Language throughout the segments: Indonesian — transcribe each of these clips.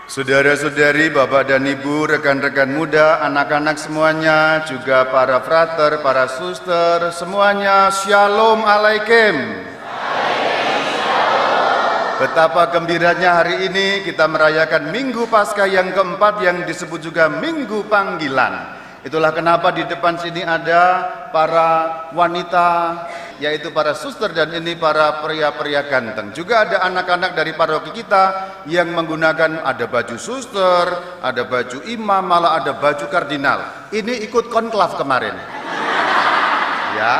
Saudara-saudari, Bapak dan Ibu, rekan-rekan muda, anak-anak semuanya, juga para frater, para suster, semuanya Shalom Alaikum. Betapa gembiranya hari ini kita merayakan Minggu Paskah yang keempat yang disebut juga Minggu Panggilan. Itulah kenapa di depan sini ada para wanita, yaitu para suster, dan ini para pria-pria ganteng. Juga ada anak-anak dari paroki kita yang menggunakan, ada baju suster, ada baju imam, malah ada baju kardinal. Ini ikut konklav kemarin. Ya,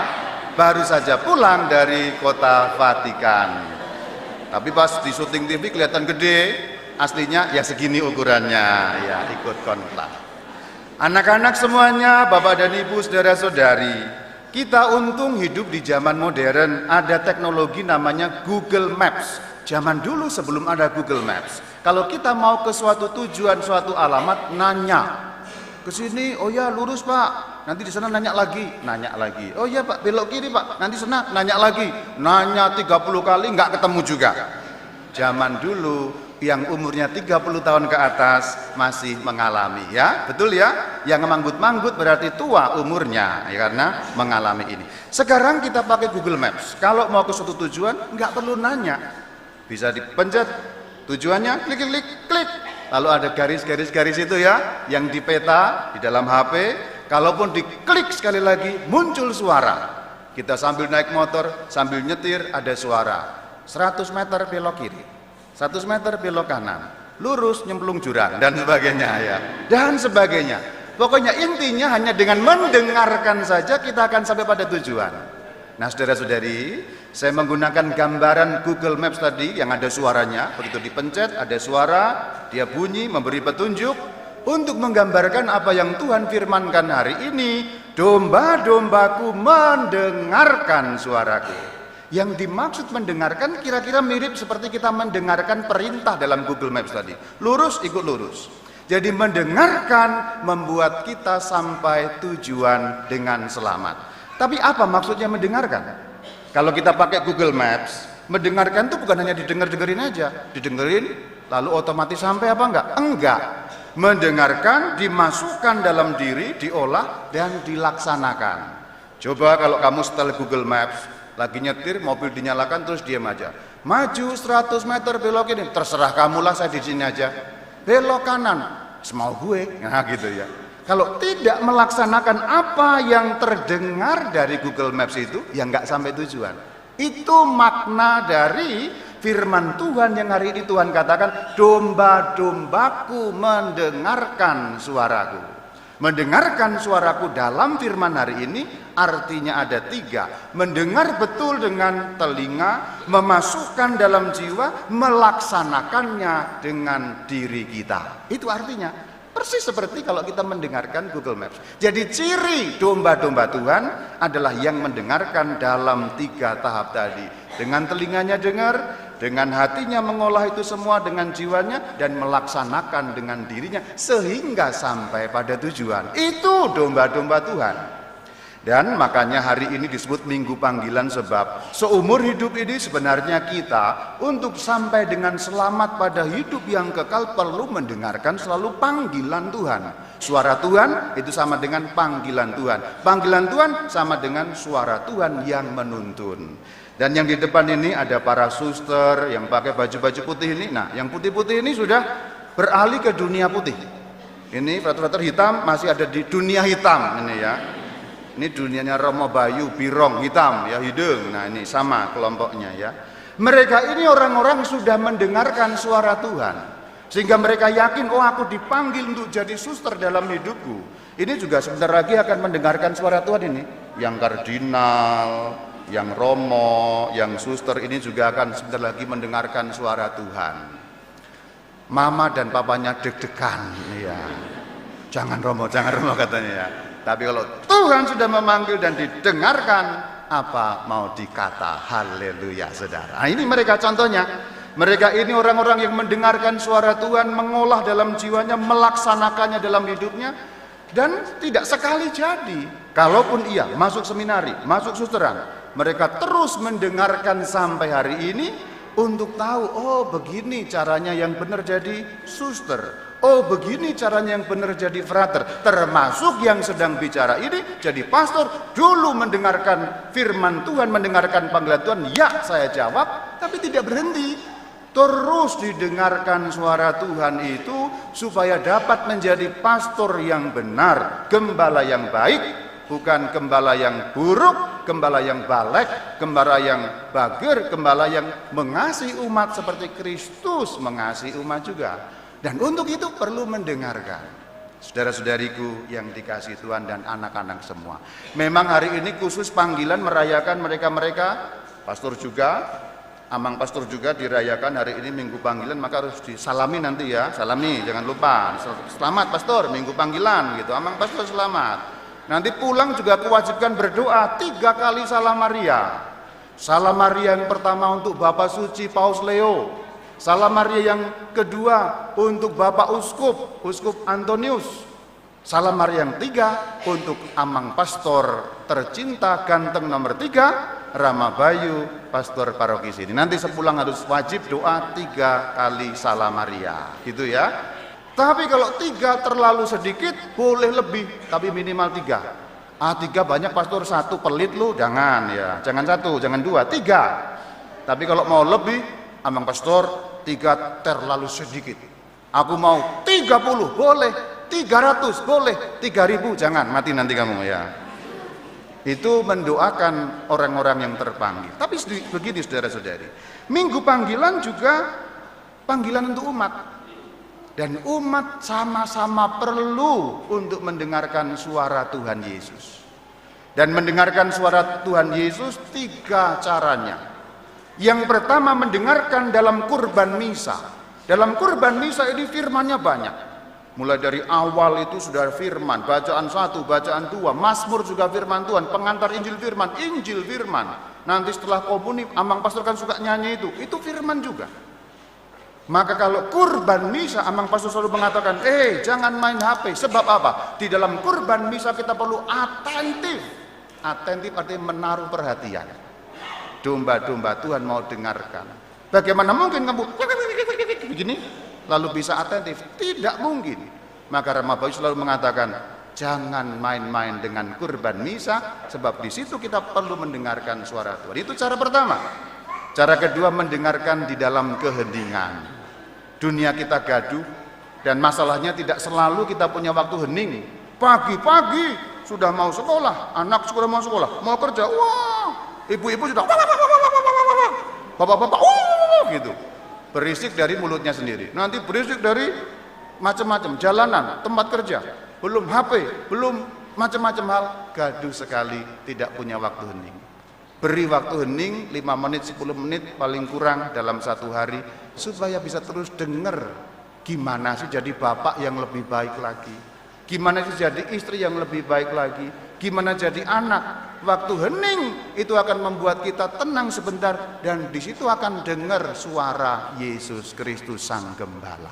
baru saja pulang dari kota Vatikan. Tapi pas di syuting TV kelihatan gede, aslinya ya segini ukurannya, ya ikut konklav. Anak-anak semuanya, Bapak dan Ibu, saudara-saudari, kita untung hidup di zaman modern, ada teknologi namanya Google Maps. Zaman dulu sebelum ada Google Maps, kalau kita mau ke suatu tujuan, suatu alamat, nanya. Ke sini, oh ya lurus Pak, nanti di sana nanya lagi. Oh ya Pak, belok kiri Pak, nanti sana nanya lagi. Nanya 30 kali, nggak ketemu juga. Zaman dulu yang umurnya 30 tahun ke atas masih mengalami, ya betul ya, yang manggut-manggut berarti tua umurnya ya, karena mengalami ini. Sekarang kita pakai Google Maps, kalau mau ke suatu tujuan nggak perlu nanya, bisa dipencet tujuannya, klik, lalu ada garis itu ya, yang di peta di dalam HP, kalaupun diklik sekali lagi muncul suara. Kita sambil naik motor, sambil nyetir ada suara, 100 meter belok kiri, 100 meter belok kanan, lurus nyemplung jurang, dan sebagainya ya, dan sebagainya. Pokoknya intinya hanya dengan mendengarkan saja kita akan sampai pada tujuan. Nah saudara-saudari, saya menggunakan gambaran Google Maps tadi yang ada suaranya, begitu dipencet ada suara, dia bunyi memberi petunjuk untuk menggambarkan apa yang Tuhan firmankan hari ini. Domba-dombaku mendengarkan suaraku. Yang dimaksud mendengarkan kira-kira mirip seperti kita mendengarkan perintah dalam Google Maps tadi. Lurus, ikut lurus. Jadi mendengarkan membuat kita sampai tujuan dengan selamat. Tapi apa maksudnya mendengarkan? Kalau kita pakai Google Maps, mendengarkan itu bukan hanya didengar-dengerin aja. Didengerin, lalu otomatis sampai apa enggak? Enggak. Mendengarkan dimasukkan dalam diri, diolah, dan dilaksanakan. Coba kalau kamu setelah Google Maps, lagi nyetir, mobil dinyalakan terus diam aja. Maju 100 meter belok ini, terserah kamulah, saya di sini aja. Belok kanan, semau gue, nah gitu ya. Kalau tidak melaksanakan apa yang terdengar dari Google Maps itu, ya nggak sampai tujuan. Itu makna dari firman Tuhan yang hari ini Tuhan katakan, domba-dombaku mendengarkan suaraku. Mendengarkan suaraku dalam firman hari ini artinya ada 3. Mendengar betul dengan telinga, memasukkan dalam jiwa, melaksanakannya dengan diri kita. Itu artinya persis seperti kalau kita mendengarkan Google Maps. Jadi ciri domba-domba Tuhan adalah yang mendengarkan dalam 3 tahap tadi. Dengan telinganya dengar, dengan hatinya mengolah itu semua, dengan jiwanya, dan melaksanakan dengan dirinya sehingga sampai pada tujuan. Itu domba-domba Tuhan. Dan makanya hari ini disebut Minggu Panggilan, sebab seumur hidup ini sebenarnya kita untuk sampai dengan selamat pada hidup yang kekal perlu mendengarkan selalu panggilan Tuhan. Suara Tuhan itu sama dengan panggilan Tuhan. Panggilan Tuhan sama dengan suara Tuhan yang menuntun. Dan yang di depan ini ada para suster yang pakai baju-baju putih ini. Nah, yang putih-putih ini sudah beralih ke dunia putih. Ini frater-frater hitam masih ada di dunia hitam ini ya. Ini dunianya Romo Bayu, Birong, hitam ya, hidung. Nah, ini sama kelompoknya ya. Mereka ini orang-orang sudah mendengarkan suara Tuhan. Sehingga mereka yakin, oh aku dipanggil untuk jadi suster dalam hidupku. Ini juga sebentar lagi akan mendengarkan suara Tuhan ini. Yang kardinal, yang romo, yang suster ini juga akan sebentar lagi mendengarkan suara Tuhan. Mama dan papanya deg-degan ya. Jangan romo katanya ya. Tapi kalau Tuhan sudah memanggil dan didengarkan, apa mau dikata? Haleluya saudara. Nah, ini mereka contohnya. Mereka ini orang-orang yang mendengarkan suara Tuhan, mengolah dalam jiwanya, melaksanakannya dalam hidupnya, dan tidak sekali jadi. Kalaupun ia masuk seminari, masuk susteran, mereka terus mendengarkan sampai hari ini, untuk tahu, oh begini caranya yang benar jadi suster, oh begini caranya yang benar jadi frater, termasuk yang sedang bicara ini jadi pastor, dulu mendengarkan firman Tuhan, mendengarkan panggilan Tuhan, ya saya jawab, tapi tidak berhenti, terus didengarkan suara Tuhan itu supaya dapat menjadi pastor yang benar, gembala yang baik, bukan gembala yang buruk, gembala yang balek, gembala yang bager, gembala yang mengasihi umat seperti Kristus mengasihi umat juga. Dan untuk itu perlu mendengarkan. Saudara-saudariku yang dikasihi Tuhan dan anak-anak semua. Memang hari ini khusus panggilan merayakan mereka-mereka, pastor juga, amang pastor juga dirayakan hari ini minggu panggilan, maka harus disalami nanti ya, salami jangan lupa. Selamat pastor, minggu panggilan gitu, amang pastor selamat. Nanti pulang juga kewajiban berdoa 3 kali salam Maria. Salam Maria yang pertama untuk Bapak Suci Paus Leo. Salam Maria yang kedua untuk Bapak Uskup Antonius. Salam Maria yang 3 untuk Amang Pastor tercinta ganteng nomor 3, Rama Bayu, Pastor Paroki sini. Nanti sepulang harus wajib doa 3 kali salam Maria. Gitu ya. Tapi kalau 3 terlalu sedikit, boleh lebih, tapi minimal 3. 3 banyak pastor, 1 pelit lu, jangan ya, jangan 1, jangan 2, 3. Tapi kalau mau lebih, amang pastor 3 terlalu sedikit. Aku mau 30, boleh, 300, boleh, 3000, jangan, mati nanti kamu ya. Itu mendoakan orang-orang yang terpanggil. Tapi begini saudara-saudari, minggu panggilan juga panggilan untuk umat. Dan umat sama-sama perlu untuk mendengarkan suara Tuhan Yesus. Dan mendengarkan suara Tuhan Yesus 3 caranya. Yang pertama mendengarkan dalam kurban misa. Dalam kurban misa ini firmannya banyak. Mulai dari awal itu sudah firman, bacaan 1, bacaan 2, Mazmur juga firman Tuhan, pengantar Injil firman. Nanti setelah komuni, amang pastor kan suka nyanyi itu firman juga. Maka kalau kurban misa, amang pastor selalu mengatakan, jangan main HP. Sebab apa? Di dalam kurban misa kita perlu atentif. Atentif artinya menaruh perhatian. Domba-domba Tuhan mau dengarkan. Bagaimana mungkin kamu begini, lalu bisa atentif? Tidak mungkin. Maka Rama Bayu selalu mengatakan, jangan main-main dengan kurban misa, sebab di situ kita perlu mendengarkan suara Tuhan. Itu cara pertama. Cara kedua, mendengarkan di dalam keheningan. Dunia kita gaduh dan masalahnya tidak selalu kita punya waktu hening. Pagi-pagi sudah mau sekolah, anak sudah mau sekolah, mau kerja, wah, ibu-ibu sudah, bapak-bapak, gitu. Berisik dari mulutnya sendiri. Nanti berisik dari macam-macam, jalanan, tempat kerja, belum HP, belum macam-macam hal, gaduh sekali, tidak punya waktu hening. Beri waktu hening 5 menit, 10 menit paling kurang dalam 1 hari supaya bisa terus dengar gimana sih jadi bapak yang lebih baik lagi, gimana sih jadi istri yang lebih baik lagi, gimana jadi anak. Waktu hening itu akan membuat kita tenang sebentar dan di situ akan dengar suara Yesus Kristus Sang Gembala.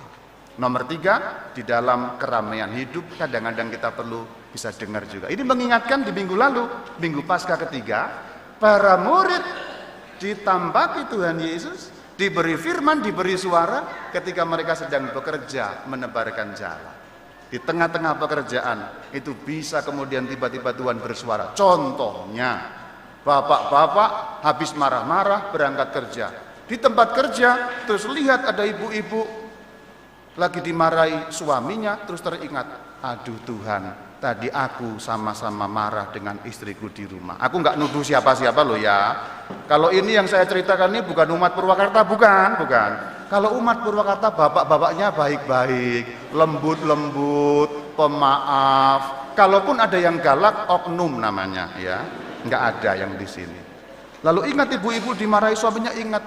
Nomor 3, di dalam keramaian hidup kadang-kadang kita perlu bisa dengar juga. Ini mengingatkan di minggu lalu, minggu Paskah ketiga, para murid ditampaki Tuhan Yesus, diberi firman, diberi suara ketika mereka sedang bekerja menebarkan jalan. Di tengah-tengah pekerjaan itu bisa kemudian tiba-tiba Tuhan bersuara. Contohnya, bapak-bapak habis marah-marah berangkat kerja. Di tempat kerja terus lihat ada ibu-ibu lagi dimarahi suaminya, terus teringat, aduh Tuhan, tadi aku sama-sama marah dengan istriku di rumah. Aku nggak nuduh siapa-siapa loh ya. Kalau ini yang saya ceritakan ini bukan umat Purwakarta, bukan. Kalau umat Purwakarta bapak-bapaknya baik-baik, lembut-lembut, pemaaf. Kalaupun ada yang galak, oknum namanya ya. Nggak ada yang di sini. Lalu ingat ibu-ibu dimarahi suaminya, ingat,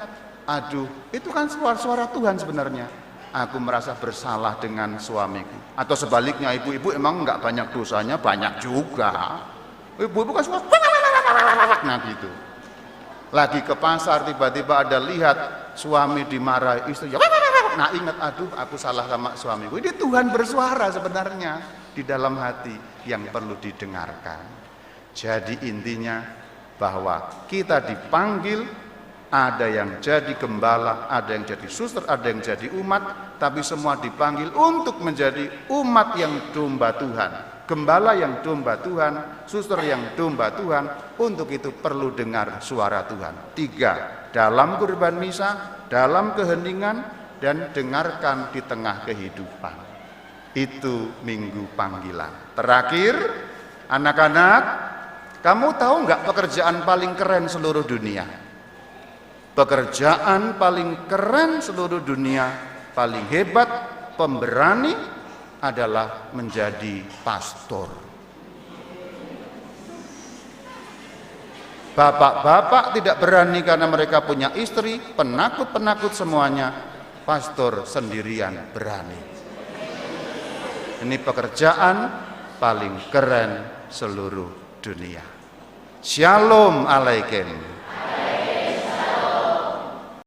aduh, itu kan suara Tuhan sebenarnya. Aku merasa bersalah dengan suamiku. Atau sebaliknya, ibu-ibu emang enggak banyak dosanya, banyak juga. Ibu-ibu kan suka, nah gitu. Lagi ke pasar tiba-tiba ada lihat suami dimarahi istri, nah ingat, aduh aku salah sama suamiku. Ini Tuhan bersuara sebenarnya di dalam hati yang perlu didengarkan. Jadi intinya bahwa kita dipanggil Ada yang jadi gembala, ada yang jadi suster, ada yang jadi umat, tapi semua dipanggil untuk menjadi umat yang domba Tuhan. Gembala yang domba Tuhan, suster yang domba Tuhan, untuk itu perlu dengar suara Tuhan. 3, dalam kurban misa, dalam keheningan, dan dengarkan di tengah kehidupan. Itu minggu panggilan. Terakhir, anak-anak, kamu tahu nggak pekerjaan paling keren seluruh dunia? Pekerjaan paling keren seluruh dunia, paling hebat, pemberani adalah menjadi pastor. Bapak-bapak tidak berani karena mereka punya istri, penakut-penakut semuanya. Pastor sendirian berani. Ini pekerjaan paling keren seluruh dunia. Shalom alaikum.